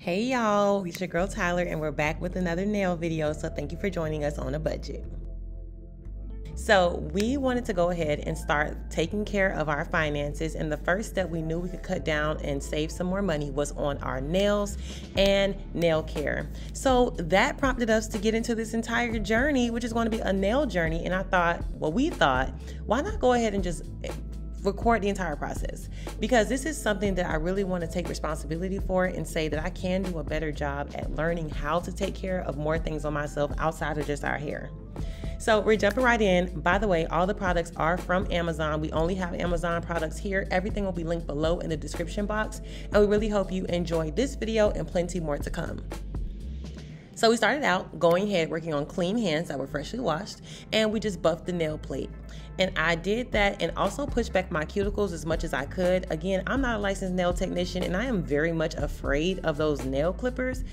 Hey y'all, it's your girl Tyler and we're back with another nail video, so thank you for joining us on a budget. So we wanted to go ahead and start taking care of our finances, and the first step we knew we could cut down and save some more money was on our nails and nail care. So that prompted us to get into this entire journey, which is going to be a nail journey, and we thought, why not go ahead and just record the entire process, because this is something that I really want to take responsibility for and say that I can do a better job at learning how to take care of more things on myself outside of just our hair. So we're jumping right in. By the way, all the products are from Amazon. We only have Amazon products here. Everything will be linked below in the description box, and we really hope you enjoy this video and plenty more to come. So we started out going ahead working on clean hands that were freshly washed, and we just buffed the nail plate. And I did that and also pushed back my cuticles as much as I could. Again, I'm not a licensed nail technician and I am very much afraid of those nail clippers.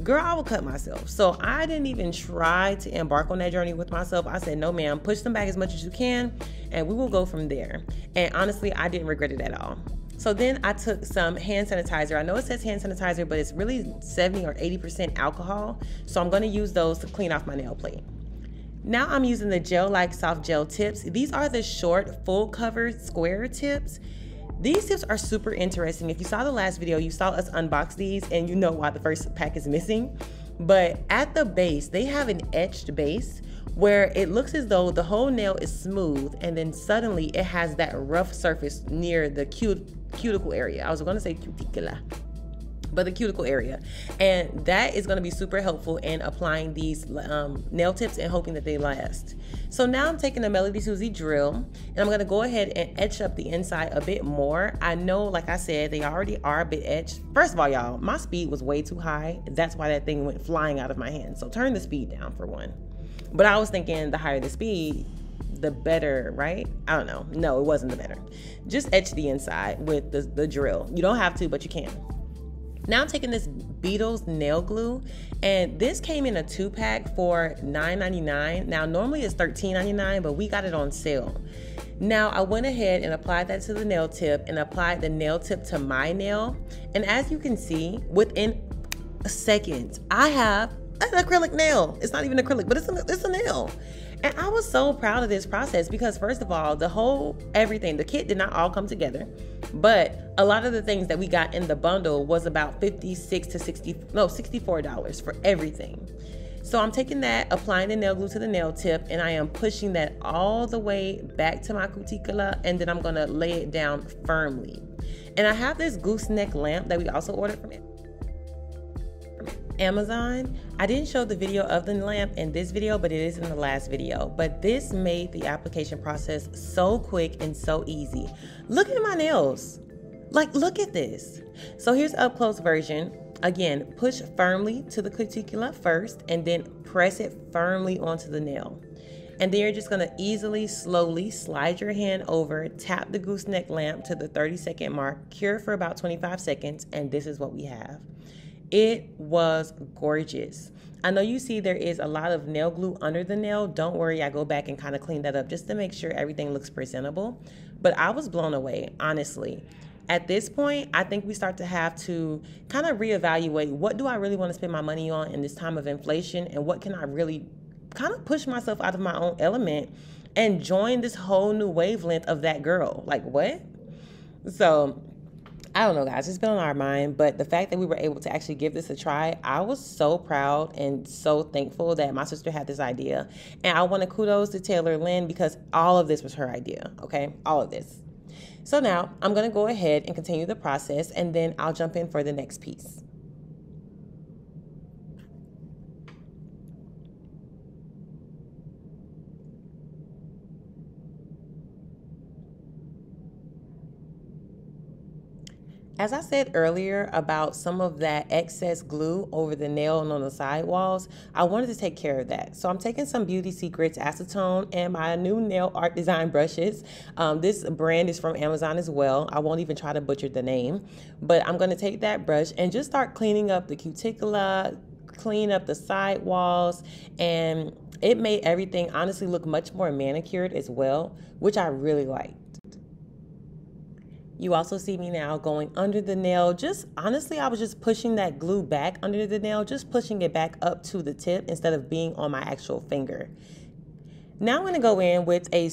Girl, I will cut myself. So I didn't even try to embark on that journey with myself. I said, no ma'am, push them back as much as you can and we will go from there. And honestly, I didn't regret it at all. So then I took some hand sanitizer. I know it says hand sanitizer, but it's really 70 or 80% alcohol. So I'm gonna use those to clean off my nail plate. Now I'm using the gel-like soft gel tips. These are the short, full cover square tips. These tips are super interesting. If you saw the last video, you saw us unbox these and you know why the first pack is missing. But at the base, they have an etched base where it looks as though the whole nail is smooth and then suddenly it has that rough surface near the cuticle area. I was gonna say cuticula, but the cuticle area. And that is gonna be super helpful in applying these nail tips and hoping that they last. So now I'm taking a Melody Susie drill and I'm gonna go ahead and etch up the inside a bit more. I know, like I said, they already are a bit etched. First of all, y'all, my speed was way too high. That's why that thing went flying out of my hand. So turn the speed down for one. But I was thinking the higher the speed, the better, right? I don't know. No, it wasn't the better. Just etch the inside with the drill. You don't have to, but you can. Now I'm taking this Beetles nail glue, and this came in a 2-pack for $9.99. Now normally it's $13.99, but we got it on sale. Now I went ahead and applied that to the nail tip and applied the nail tip to my nail. And as you can see, within a second, I have an acrylic nail. It's not even acrylic, but it's a nail. And I was so proud of this process because first of all, everything, the kit did not all come together, but a lot of the things that we got in the bundle was about $64 for everything. So I'm taking that, applying the nail glue to the nail tip, and I am pushing that all the way back to my cuticula, and then I'm gonna lay it down firmly. And I have this gooseneck lamp that we also ordered from Amazon. I didn't show the video of the lamp in this video, but it is in the last video. But this made the application process so quick and so easy. Look at my nails. Like, look at this. So here's up close version. Again, push firmly to the cuticula first and then press it firmly onto the nail. And then you're just gonna easily, slowly slide your hand over, tap the gooseneck lamp to the 30-second mark, cure for about 25 seconds, and this is what we have. It was gorgeous. I know you see there is a lot of nail glue under the nail. Don't worry, I go back and kind of clean that up just to make sure everything looks presentable. But I was blown away, honestly. At this point, I think we start to have to kind of reevaluate, what do I really want to spend my money on in this time of inflation, and what can I really kind of push myself out of my own element and join this whole new wavelength of that girl. Like, what? So I don't know, guys, it's been on our mind, but the fact that we were able to actually give this a try, I was so proud and so thankful that my sister had this idea. And I want to kudos to Taylor Lynn because all of this was her idea, okay? All of this. So now I'm going to go ahead and continue the process, and then I'll jump in for the next piece. As I said earlier about some of that excess glue over the nail and on the side walls, I wanted to take care of that. So I'm taking some Beauty Secrets acetone and my new nail art design brushes. This brand is from Amazon as well. I won't even try to butcher the name, but I'm going to take that brush and just start cleaning up the cuticula, clean up the side walls, and it made everything honestly look much more manicured as well, which I really liked. You also see me now going under the nail. Just honestly, I was just pushing that glue back under the nail, just pushing it back up to the tip instead of being on my actual finger. Now I'm going to go in with a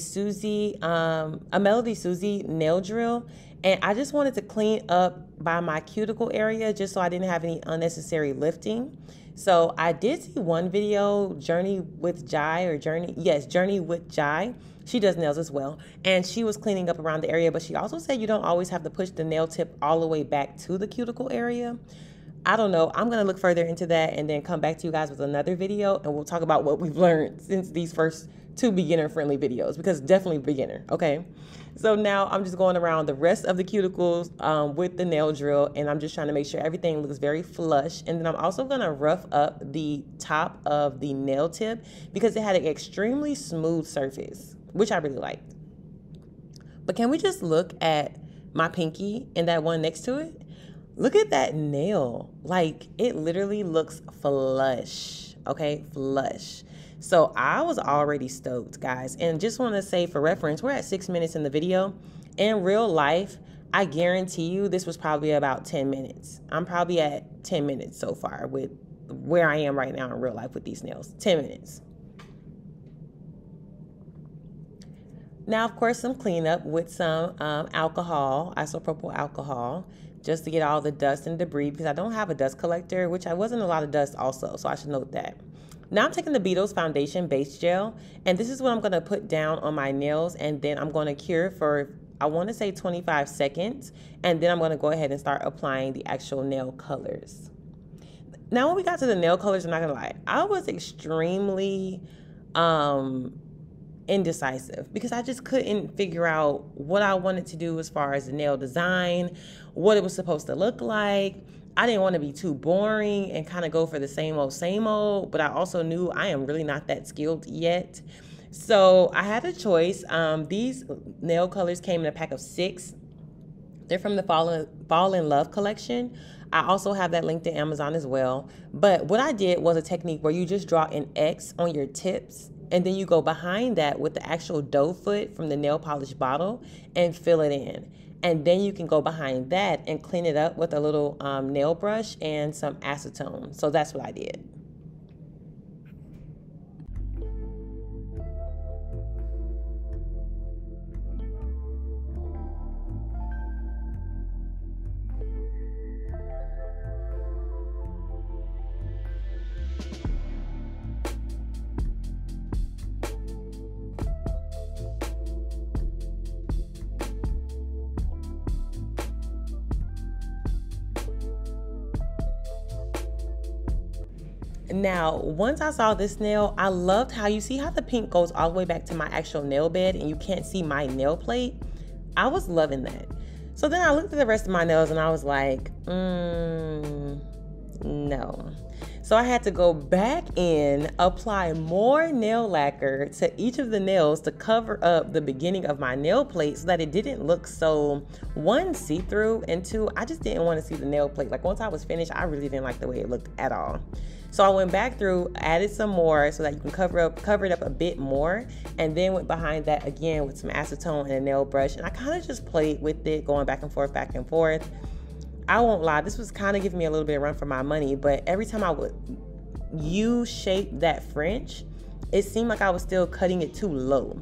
Melody Susie nail drill, and I just wanted to clean up by my cuticle area just so I didn't have any unnecessary lifting. So I did see one video, Journey with Jai. She does nails as well, and she was cleaning up around the area, but she also said you don't always have to push the nail tip all the way back to the cuticle area. I don't know. I'm going to look further into that and then come back to you guys with another video, and we'll talk about what we've learned since these first 2 beginner-friendly videos, because definitely beginner, okay? So now I'm just going around the rest of the cuticles with the nail drill, and I'm just trying to make sure everything looks very flush. And then I'm also going to rough up the top of the nail tip because it had an extremely smooth surface, which I really liked. But can we just look at my pinky and that one next to it? Look at that nail. Like, it literally looks flush, okay? Flush. So I was already stoked, guys. And just want to say for reference, we're at 6 minutes in the video. In real life, I guarantee you this was probably about 10 minutes. I'm probably at 10 minutes so far with where I am right now in real life with these nails. 10 minutes. Now, of course, some cleanup with some alcohol, isopropyl alcohol, just to get all the dust and debris, because I don't have a dust collector, which I wasn't a lot of dust also, so I should note that. Now I'm taking the Beetles Foundation Base Gel, and this is what I'm going to put down on my nails, and then I'm going to cure for, I want to say 25 seconds, and then I'm going to go ahead and start applying the actual nail colors. Now when we got to the nail colors, I'm not going to lie, I was extremely indecisive because I just couldn't figure out what I wanted to do as far as the nail design, what it was supposed to look like. I didn't want to be too boring and kind of go for the same old, but I also knew I am really not that skilled yet. So I had a choice. These nail colors came in a pack of 6. They're from the Fall in Love collection. I also have that linked to Amazon as well. But what I did was a technique where you just draw an X on your tips, and then you go behind that with the actual doe foot from the nail polish bottle and fill it in. And then you can go behind that and clean it up with a little nail brush and some acetone. So that's what I did. Now, once I saw this nail, I loved how you see how the pink goes all the way back to my actual nail bed and you can't see my nail plate. I was loving that. So then I looked at the rest of my nails and I was like, no. So I had to go back in, apply more nail lacquer to each of the nails to cover up the beginning of my nail plate so that it didn't look so, 1, see-through, and 2, I just didn't want to see the nail plate. Like once I was finished, I really didn't like the way it looked at all. So I went back through, added some more so that you can cover it up a bit more, and then went behind that again with some acetone and a nail brush, and I kind of just played with it, going back and forth. I won't lie, this was kind of giving me a little bit of run for my money, but every time I would U-shape that French, it seemed like I was still cutting it too low.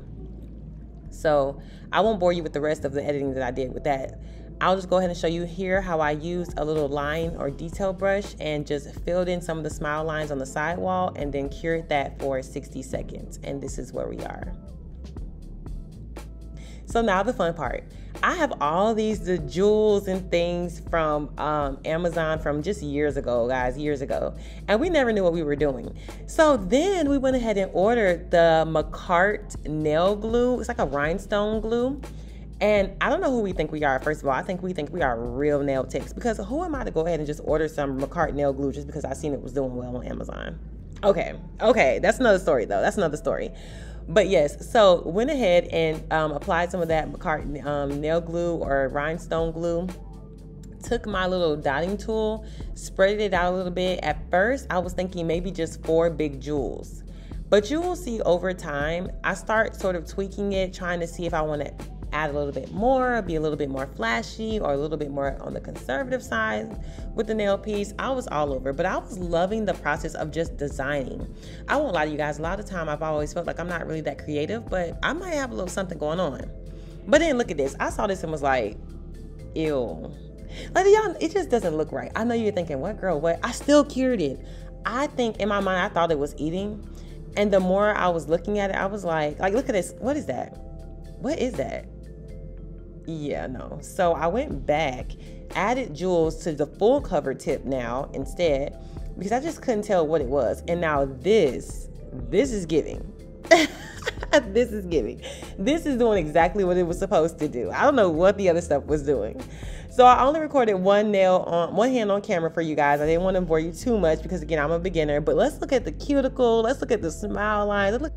So I won't bore you with the rest of the editing that I did with that. I'll just go ahead and show you here how I used a little line or detail brush and just filled in some of the smile lines on the sidewall and then cured that for 60 seconds. And this is where we are. So now the fun part. I have all the jewels and things from Amazon from just years ago, guys, years ago. And we never knew what we were doing. So then we went ahead and ordered the Makartt nail glue. It's like a rhinestone glue. And I don't know who we think we are. First of all, I think we are real nail techs, because who am I to go ahead and just order some Makartt nail glue just because I seen it was doing well on Amazon? Okay, that's another story though. That's another story. But yes, so went ahead and applied some of that Makartt nail glue or rhinestone glue. Took my little dotting tool, spread it out a little bit. At first, I was thinking maybe just 4 big jewels. But you will see over time, I start sort of tweaking it, trying to see if I want to add a little bit more, be a little bit more flashy, or a little bit more on the conservative side with the nail piece. I was all over, but I was loving the process of just designing. I won't lie to you guys, a lot of time I've always felt like I'm not really that creative, but I might have a little something going on. But then look at this. I saw this and was like, ew. Like, y'all, it just doesn't look right. I know you're thinking, what, girl, what? I still cured it. I think in my mind, I thought it was eating. And the more I was looking at it, I was like, look at this. What is that? What is that? Yeah, no. So I went back, added jewels to the full cover tip now instead, because I just couldn't tell what it was. And now this is giving. This is giving. This is doing exactly what it was supposed to do. I don't know what the other stuff was doing. So I only recorded one hand on camera for you guys. I didn't want to bore you too much because, again, I'm a beginner. But let's look at the cuticle. Let's look at the smile lines. Look.